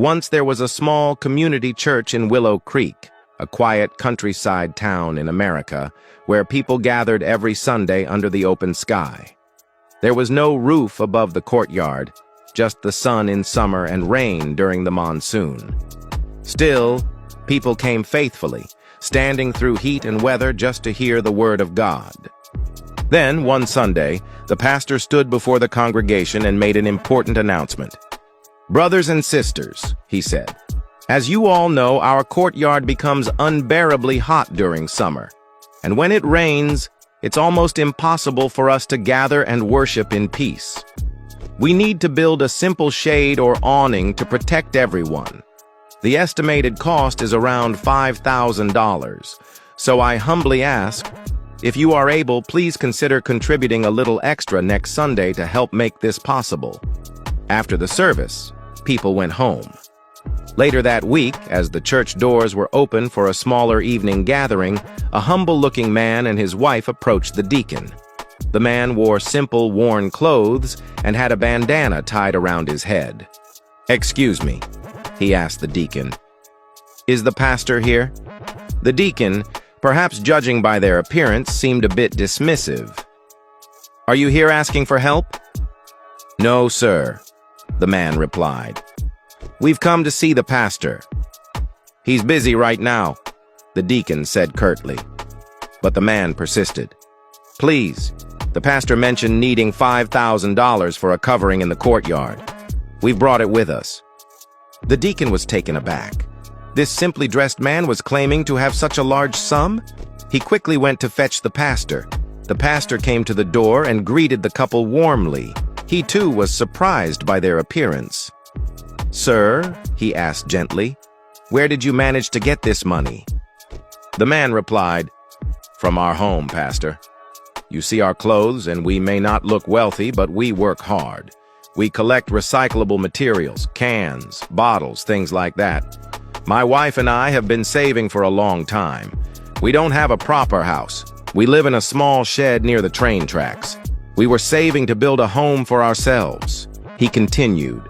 Once there was a small community church in Willow Creek, a quiet countryside town in America, where people gathered every Sunday under the open sky. There was no roof above the courtyard, just the sun in summer and rain during the monsoon. Still, people came faithfully, standing through heat and weather just to hear the word of God. Then, one Sunday, the pastor stood before the congregation and made an important announcement. "Brothers and sisters," he said, "as you all know, our courtyard becomes unbearably hot during summer, and when it rains, it's almost impossible for us to gather and worship in peace. We need to build a simple shade or awning to protect everyone. The estimated cost is around $5,000, so I humbly ask, if you are able, please consider contributing a little extra next Sunday to help make this possible." After the service, people went home. Later that week, as the church doors were open for a smaller evening gathering, a humble-looking man and his wife approached the deacon. The man wore simple, worn clothes and had a bandana tied around his head. "Excuse me," he asked the deacon. "Is the pastor here?" The deacon, perhaps judging by their appearance, seemed a bit dismissive. "Are you here asking for help?" "No, sir," the man replied. "We've come to see the pastor." "He's busy right now," the deacon said curtly. But the man persisted. "Please, the pastor mentioned needing $5,000 for a covering in the courtyard. We've brought it with us." The deacon was taken aback. This simply dressed man was claiming to have such a large sum? He quickly went to fetch the pastor. The pastor came to the door and greeted the couple warmly. He too was surprised by their appearance. "Sir," he asked gently, "where did you manage to get this money?" The man replied, "From our home, pastor. You see our clothes, and we may not look wealthy, but we work hard. We collect recyclable materials, cans, bottles, things like that. My wife and I have been saving for a long time. We don't have a proper house. We live in a small shed near the train tracks. We were saving to build a home for ourselves," he continued.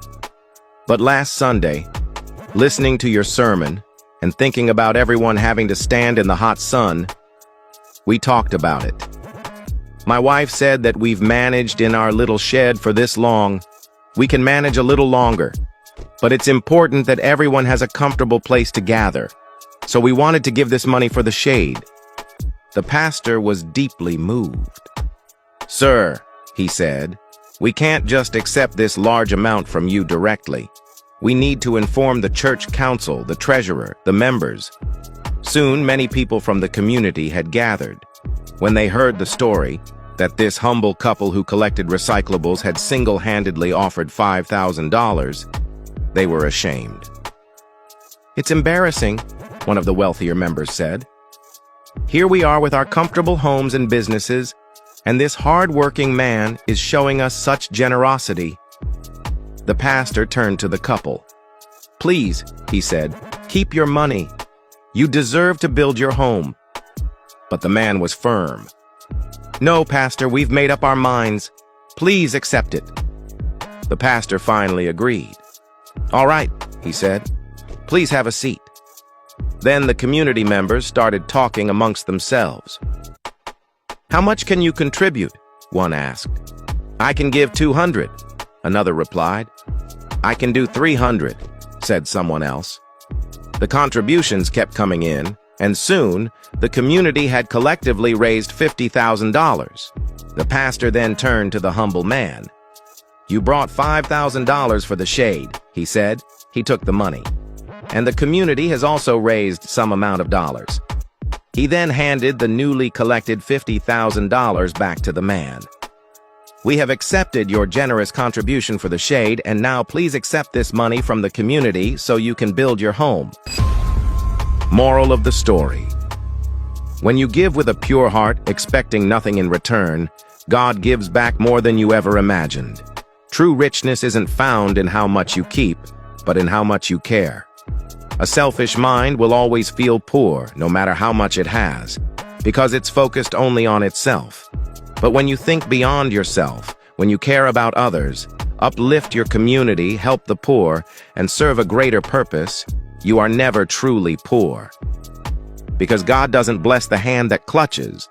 "But last Sunday, listening to your sermon and thinking about everyone having to stand in the hot sun, we talked about it. My wife said that we've managed in our little shed for this long. We can manage a little longer, but it's important that everyone has a comfortable place to gather. So we wanted to give this money for the shade." The pastor was deeply moved. "Sir," he said, "we can't just accept this large amount from you directly. We need to inform the church council, the treasurer, the members." Soon, many people from the community had gathered. When they heard the story, that this humble couple who collected recyclables had single-handedly offered $5,000, they were ashamed. "It's embarrassing," one of the wealthier members said. "Here we are with our comfortable homes and businesses, and this hard-working man is showing us such generosity." The pastor turned to the couple. "Please," he said, "keep your money. You deserve to build your home." But the man was firm. "No, pastor, we've made up our minds. Please accept it." The pastor finally agreed. "All right," he said. "Please have a seat." Then the community members started talking amongst themselves. "How much can you contribute?" one asked. "I can give 200, another replied. "I can do 300, said someone else. The contributions kept coming in, and soon, the community had collectively raised $50,000. The pastor then turned to the humble man. "You brought $5,000 for the shade," he said. He took the money. "And the community has also raised some amount of dollars." He then handed the newly collected $50,000 back to the man. "We have accepted your generous contribution for the shade, and now please accept this money from the community so you can build your home." Moral of the story: when you give with a pure heart, expecting nothing in return, God gives back more than you ever imagined. True richness isn't found in how much you keep, but in how much you care. A selfish mind will always feel poor, no matter how much it has, because it's focused only on itself. But when you think beyond yourself, when you care about others, uplift your community, help the poor, and serve a greater purpose, you are never truly poor. Because God doesn't bless the hand that clutches,